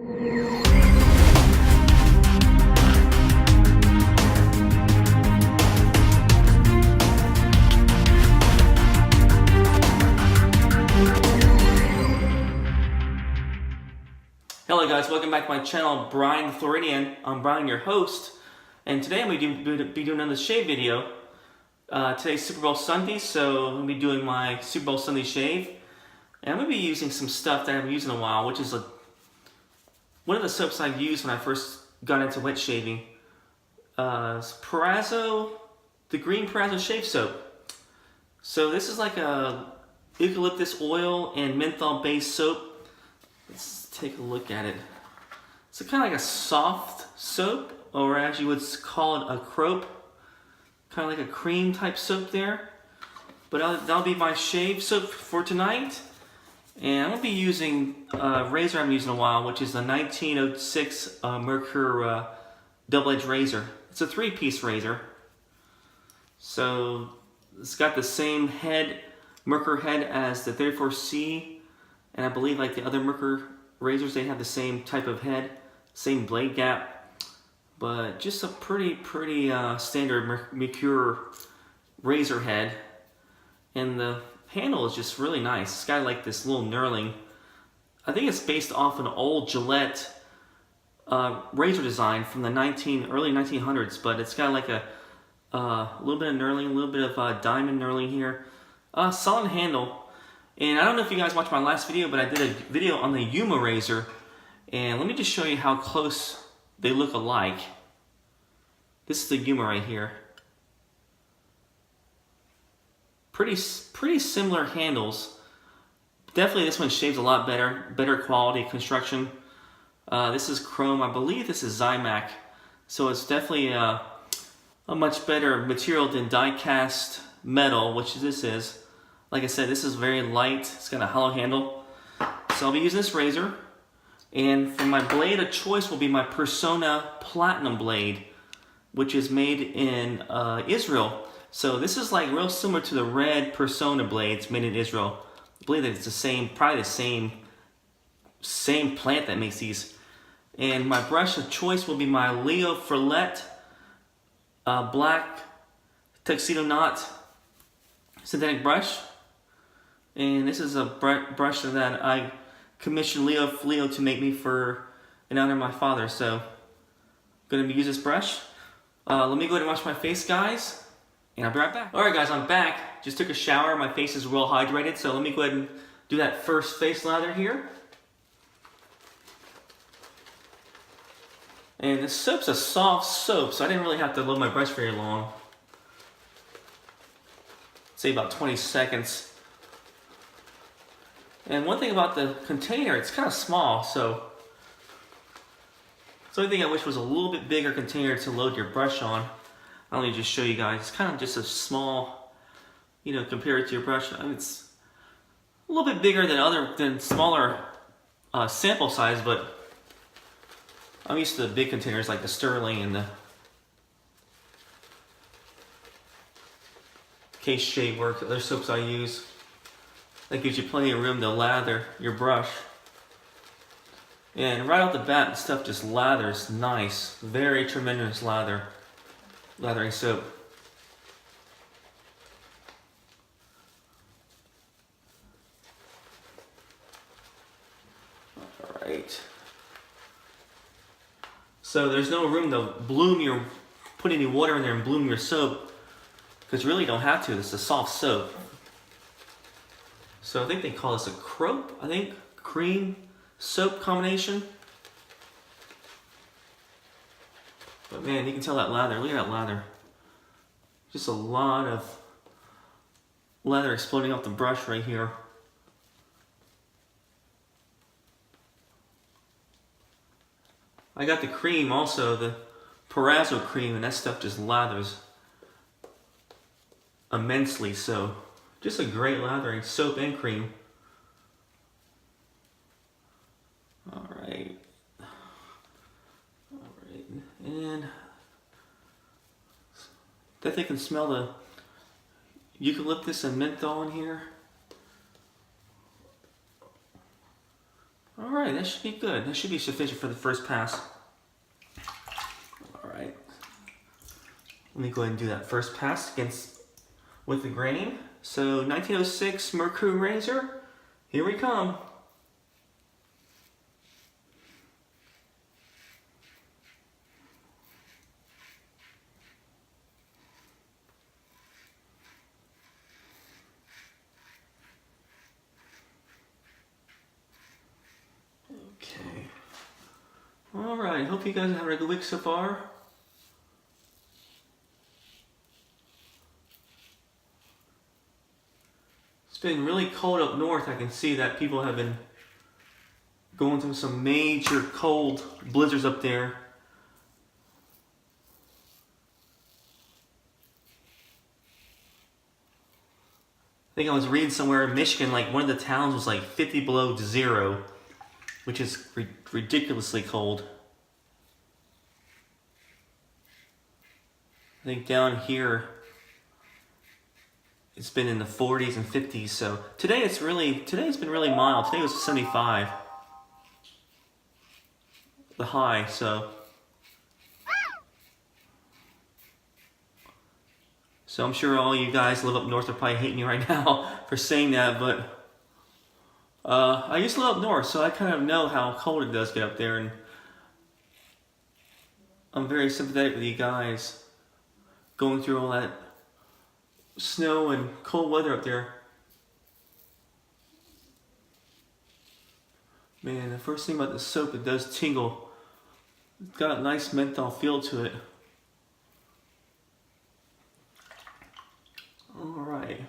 Hello guys, welcome back to my channel, Brian the Floridian. I'm Brian, your host, and today I'm going to be doing another shave video. Today's Super Bowl Sunday, so I'm going to be doing my Super Bowl Sunday shave. And I'm going to be using some stuff that I haven't used in a while, which is one of the soaps I used when I first got into wet shaving. Proraso, the green Proraso shave soap. So this is like a eucalyptus oil and menthol based soap. Let's take a look at it. It's kind of like a soft soap, or as you would call it, a crope. Kind of like a cream type soap there. But that'll be my shave soap for tonight. And I'm going to be using a razor I haven't used in a while, which is the 1906 Merkur double-edged razor. It's a 3-piece razor. So it's got the same head, Merkur head, as the 34C. And I believe like the other Merkur razors, they have the same type of head, same blade gap, but just a pretty standard Merkur razor head. And the handle is just really nice. It's got like this little knurling. I think it's based off an old Gillette razor design from the early 1900s, but it's got like a little bit of knurling, a little bit of diamond knurling here. Solid handle. And I don't know if you guys watched my last video, but I did a video on the Yuma razor. And let me just show you how close they look alike. This is the Yuma right here. Pretty similar handles. Definitely this one shaves a lot better quality construction. This is chrome. I believe this is Zymac. So it's definitely a much better material than die-cast metal, which this is. Like I said, this is very light. It's got a hollow handle. So I'll be using this razor. And for my blade of choice will be my Personna Platinum blade, which is made in Israel. So this is like real similar to the red Personna blades made in Israel. I believe that it's the same, probably the same plant that makes these. And my brush of choice will be my Leo Frilot black tuxedo knot synthetic brush. And this is a brush that I commissioned Leo to make me in honor of my father. So I'm going to use this brush. Let me go ahead and wash my face, guys. And I'll be right back. Alright guys, I'm back. Just took a shower. My face is well hydrated. So let me go ahead and do that first face lather here. And this soap's a soft soap, so I didn't really have to load my brush very long. Say about 20 seconds. And one thing about the container, it's kind of small, so the only thing I wish was a little bit bigger container to load your brush on. I'll let me just show you guys. It's kind of just a small, compared to your brush. I mean, it's a little bit bigger than smaller sample size, but I'm used to the big containers like the Sterling and the Case Shave Work, other soaps I use. That gives you plenty of room to lather your brush. And right off the bat, the stuff just lathers nice. Very tremendous lathering soap. Alright. So there's no room to put any water in there and bloom your soap, because you really don't have to. It's a soft soap. So I think they call this a crope, cream soap combination. But man, you can tell that lather. Look at that lather. Just a lot of lather exploding off the brush right here. I got the cream also, the Proraso cream, and that stuff just lathers immensely. So just a great lathering soap and cream. Alright. And definitely can smell the eucalyptus and menthol in here. Alright. Alright, that should be good. That should be sufficient for the first pass. Alright. Let me go ahead and do that first pass with the grain. So 1906 Merkur razor, here we come. Okay. Alright, hope you guys are having a good week so far. It's been really cold up north. I can see that people have been going through some major cold blizzards up there. I think I was reading somewhere in Michigan, like one of the towns was like 50 below zero, which is ridiculously cold. I think down here it's been in the 40s and 50s. So today's been really mild. Today was 75, the high. So I'm sure all you guys live up north are probably hating me right now for saying that, but I used to live up north, so I kind of know how cold it does get up there, and I'm very sympathetic with you guys going through all that snow and cold weather up there. Man, the first thing about the soap, it does tingle. It's got a nice menthol feel to it. Alright.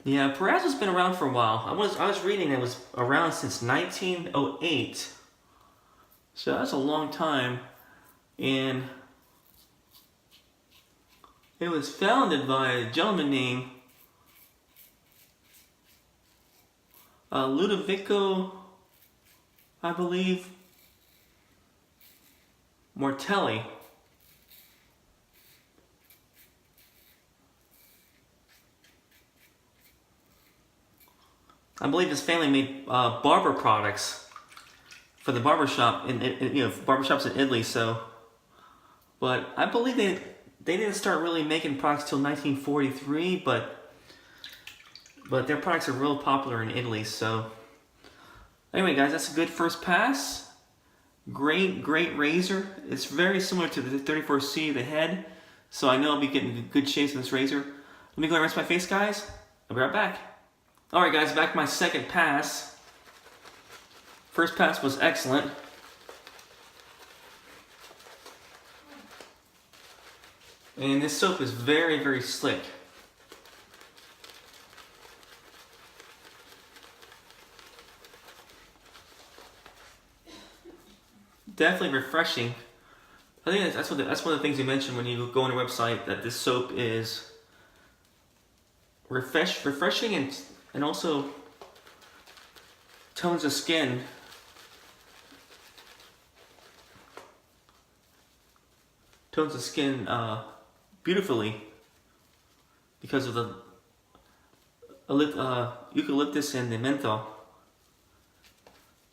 Yeah, Proraso's been around for a while. I was reading it was around since 1908. So that's a long time. And it was founded by a gentleman named Ludovico, I believe, Mortelli. I believe his family made barber products for the barbershop barbershops in Italy. So, but I believe they didn't start really making products till 1943. But their products are real popular in Italy. So, anyway, guys, that's a good first pass. Great razor. It's very similar to the 34C, the head. So I know I'll be getting good shapes with this razor. Let me go and rinse my face, guys. I'll be right back. Alright guys, back to my second pass. First pass was excellent. And this soap is very, very slick. Definitely refreshing. I think that's one of the things you mentioned when you go on your website, that this soap is refreshing and also tones the skin. Tones the skin beautifully because of the eucalyptus and the menthol.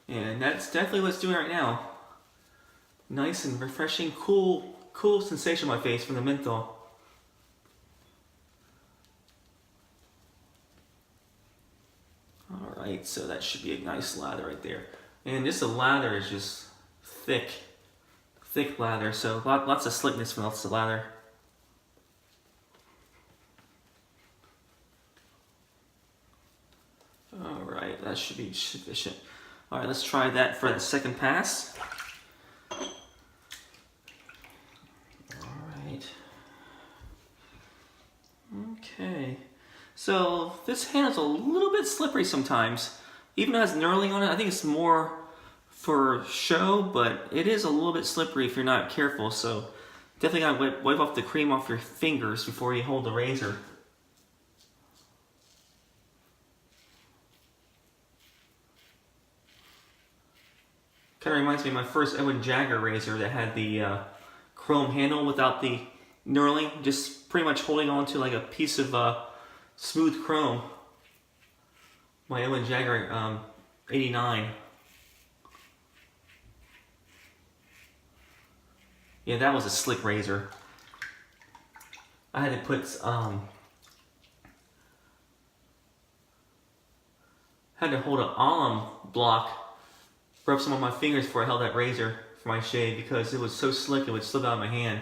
And that's definitely what it's doing right now. Nice and refreshing, cool sensation on my face from the menthol. Alright, so that should be a nice lather right there. And this lather is just thick lather, so lots of slickness from lots of lather. Alright, that should be sufficient. Alright, let's try that for the second pass. Alright. Okay. So this handle's a little bit slippery sometimes. Even though it has knurling on it, I think it's more for show, but it is a little bit slippery if you're not careful. So definitely gotta wipe off the cream off your fingers before you hold the razor. Kind of reminds me of my first Edwin Jagger razor that had the chrome handle without the knurling, just pretty much holding on to like a piece of smooth chrome. My Edwin Jagger 89. Yeah, that was a slick razor. I had to put had to hold an alum block, rub some on my fingers before I held that razor for my shave because it was so slick it would slip out of my hand.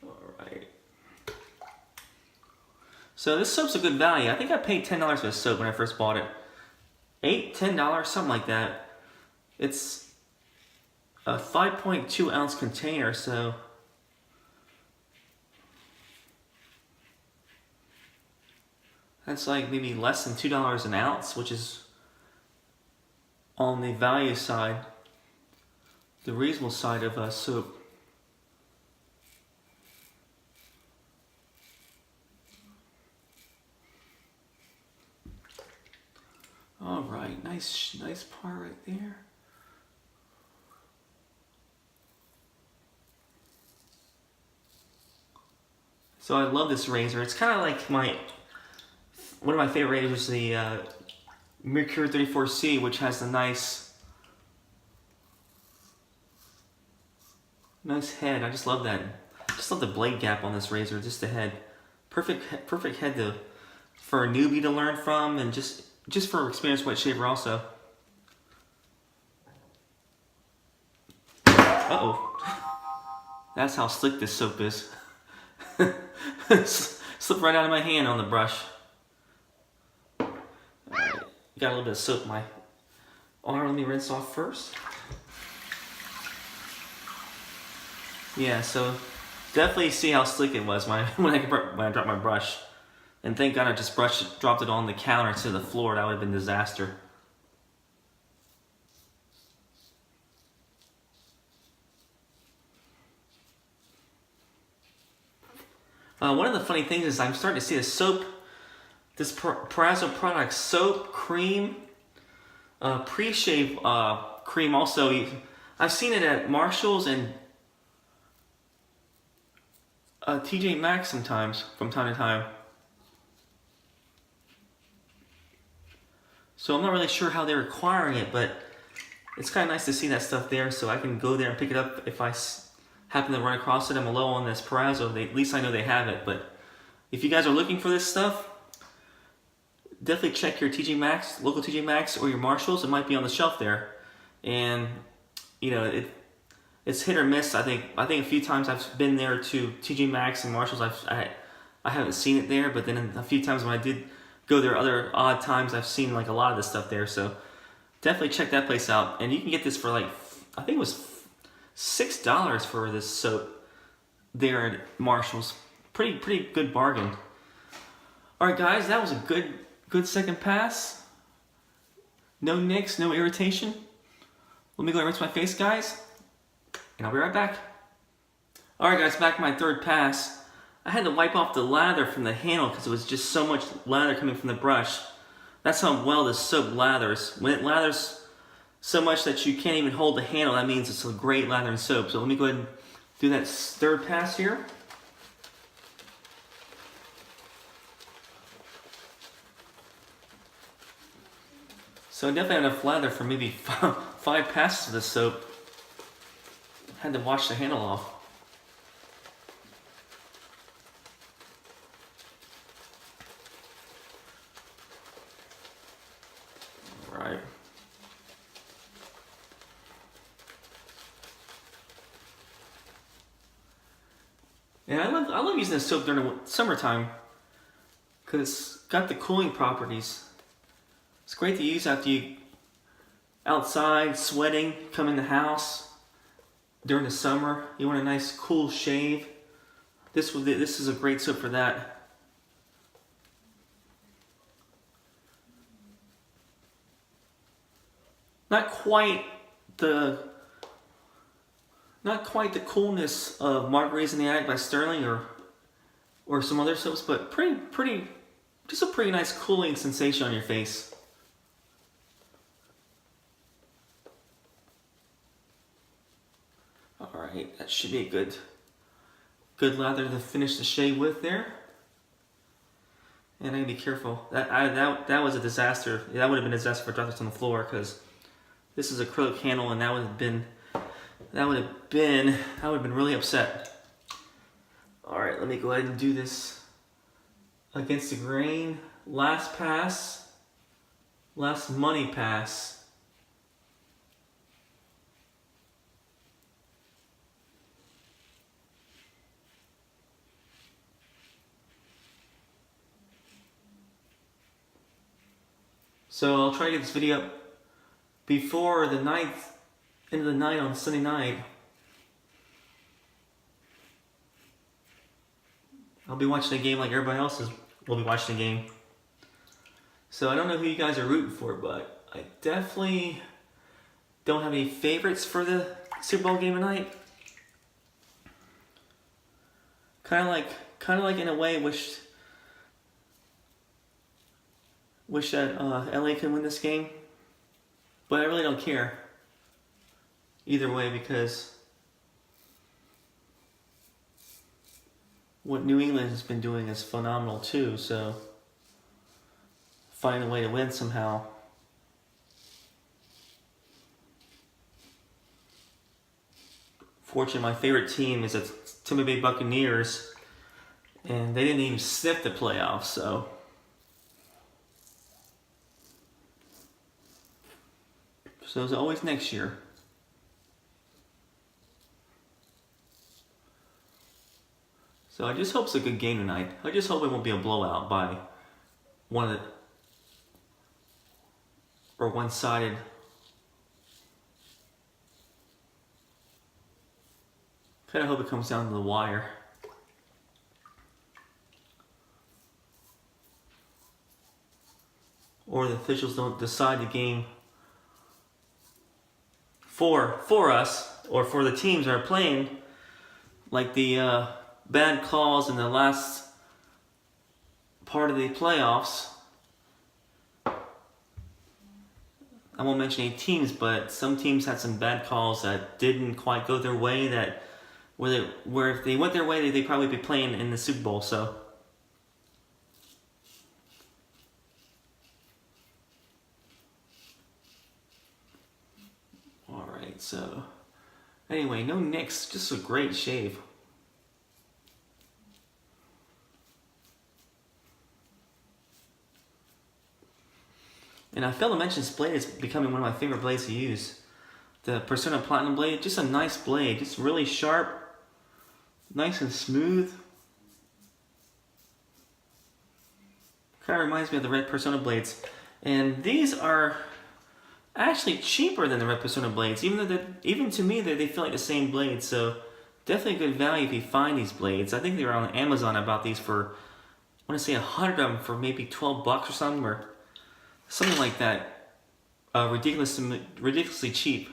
Alright. So this soap's a good value. I think I paid $10 for this soap when I first bought it. $8, $10, something like that. It's a 5.2 ounce container, so that's like maybe less than $2 an ounce, which is on the value side, the reasonable side of soap. All right, nice part right there. So I love this razor. It's kind of like one of my favorite razors, the Merkur 34C, which has the nice head. I just love that. Just love the blade gap on this razor, just the head. Perfect head for a newbie to learn from, and just for experienced wet shaver also. Uh-oh. That's how slick this soap is. Slipped right out of my hand on the brush. Alright, got a little bit of soap in my arm. Let me rinse off first. Yeah, so definitely see how slick it was when I dropped my brush. And thank God I just dropped it on the counter to the floor. That would have been a disaster. One of the funny things is I'm starting to see this Proraso product, soap, cream, pre-shave cream also. I've seen it at Marshall's and TJ Maxx sometimes, from time to time. So I'm not really sure how they're acquiring it, but it's kind of nice to see that stuff there, so I can go there and pick it up if I happen to run across it. I'm low on this Proraso. At least I know they have it. But if you guys are looking for this stuff, definitely check your TJ Maxx, local TJ Maxx, or your Marshalls. It might be on the shelf there, and you know it's hit or miss. I think a few times I've been there to TJ Maxx and Marshalls. I haven't seen it there, but then a few times when I did go there, other odd times, I've seen like a lot of this stuff there. So definitely check that place out, and you can get this for like, I think it was $6 for this soap there at Marshall's. Pretty good bargain. All right, guys, that was a good second pass. No nicks, no irritation. Let me go and rinse my face, guys, and I'll be right back. All right, guys, back to my third pass. I had to wipe off the lather from the handle because it was just so much lather coming from the brush. That's how well this soap lathers. When it lathers so much that you can't even hold the handle, that means it's a great lathering soap. So let me go ahead and do that third pass here. So I definitely had enough lather for maybe 5 passes of this soap. Had to wash the handle off. Right. And I love using this soap during the summertime because it's got the cooling properties. It's great to use after you outside sweating, come in the house during the summer. You want a nice cool shave. This is a great soap for that. Not quite the coolness of Margaritas in the Attic by Sterling or some other soaps, but just a pretty nice cooling sensation on your face. Alright, that should be a good lather to finish the shave with there. And I gotta be careful. That was a disaster. That would have been a disaster if I dropped this on the floor, because this is acrylic handle, and I would have been really upset. Alright, let me go ahead and do this against the grain. Last pass. Last money pass. So I'll try to get this video up before the end of the night on Sunday night. I'll be watching the game like everybody else will be watching the game. So I don't know who you guys are rooting for, but I definitely don't have any favorites for the Super Bowl game tonight. Kind of like in a way wish that LA can win this game, but I really don't care either way, because what New England has been doing is phenomenal too, so find a way to win somehow. Fortunately, my favorite team is the Tampa Bay Buccaneers, and they didn't even sniff the playoffs, so it's always next year. So I just hope it's a good game tonight. I just hope it won't be a blowout by one-sided. Kind of hope it comes down to the wire. Or the officials don't decide the game for us, or for the teams that are playing, like the bad calls in the last part of the playoffs. I won't mention any teams, but some teams had some bad calls that didn't quite go their way, where if they went their way, they'd probably be playing in the Super Bowl. So alright, so anyway, no nicks, just a great shave. And I failed to mention, this blade is becoming one of my favorite blades to use. The Personna Platinum blade, just a nice blade, just really sharp, nice and smooth. Kind of reminds me of the red Personna blades. And these are actually cheaper than the red Personna blades, even to me they feel like the same blade. So definitely a good value if you find these blades. I think they were on Amazon. I bought these for, I want to say 100 of them for maybe 12 bucks or something, or something like that. Ridiculously cheap.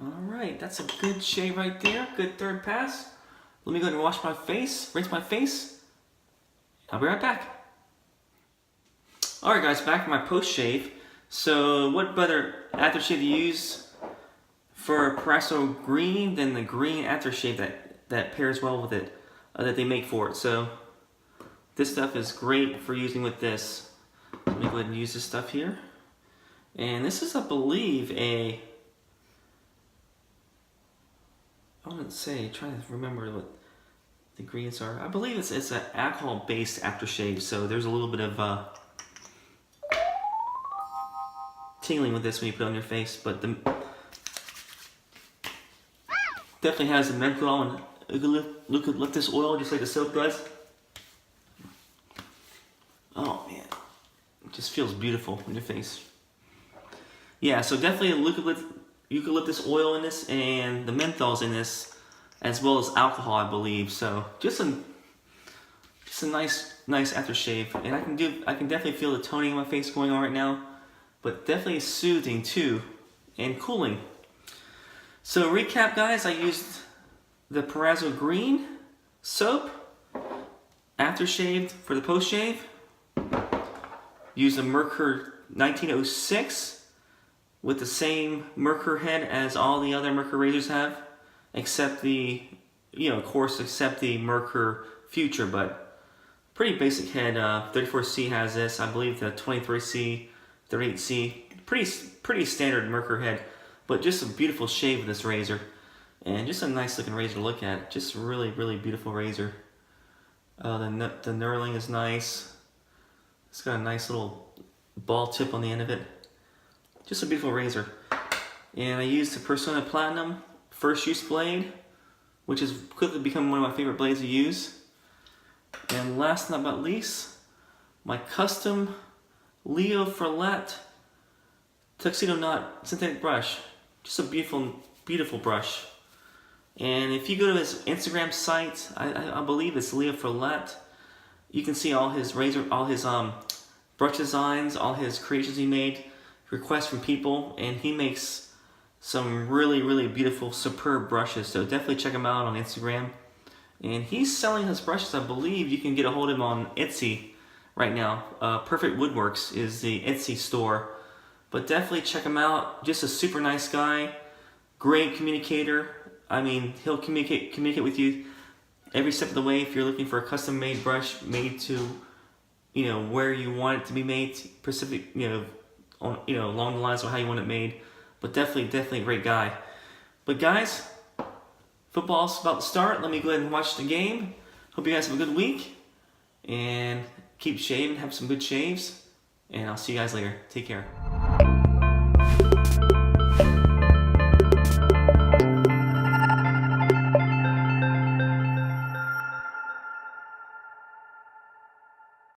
Alright, that's a good shave right there. Good third pass. Let me go ahead and wash my face, rinse my face. I'll be right back. Alright guys, back for my post shave. So what better aftershave to use for Proraso green than the green aftershave that pairs well with it, that they make for it. So this stuff is great for using with this. Let me go ahead and use this stuff here. And this is, I believe, I want to say, trying to remember what the ingredients are. I believe it's an alcohol-based aftershave, so there's a little bit of tingling with this when you put it on your face, but definitely has the Merkur and eucalyptus oil, just like the soap does. Oh man, it just feels beautiful on your face. Yeah, so definitely eucalyptus oil in this, and the menthols in this, as well as alcohol, I believe. So just a nice aftershave, and I can definitely feel the toning in my face going on right now, but definitely soothing too, and cooling. So recap, guys, I used the Proraso green soap aftershave for the post shave, Use a Merkur 1906 with the same Merkur head as all the other Merkur razors have, except the, of course, except the Merkur Future, but pretty basic head. 34C has this. I believe the 23C, 38C, pretty standard Merkur head, but just a beautiful shave with this razor, and just a nice looking razor to look at. Just a really, really beautiful razor. The knurling is nice. It's got a nice little ball tip on the end of it. Just a beautiful razor. And I used the Personna Platinum First Use blade, which has quickly become one of my favorite blades to use. And last but not least, my custom Leo Frilot Tuxedo Knot synthetic brush. Just a beautiful, beautiful brush. And if you go to his Instagram site, I believe it's Leo Frilot, you can see all his brush designs, all his creations he made, requests from people, and he makes some really, really beautiful, superb brushes. So definitely check him out on Instagram. And he's selling his brushes. I believe you can get a hold of him on Etsy right now. Perfect Woodworks is the Etsy store. But definitely check him out. Just a super nice guy, great communicator. I mean, he'll communicate with you every step of the way. If you're looking for a custom-made brush made to, where you want it to be made, specific, along the lines of how you want it made. But definitely a great guy. But guys, football's about to start. Let me go ahead and watch the game. Hope you guys have a good week, and keep shaving, have some good shaves, and I'll see you guys later. Take care.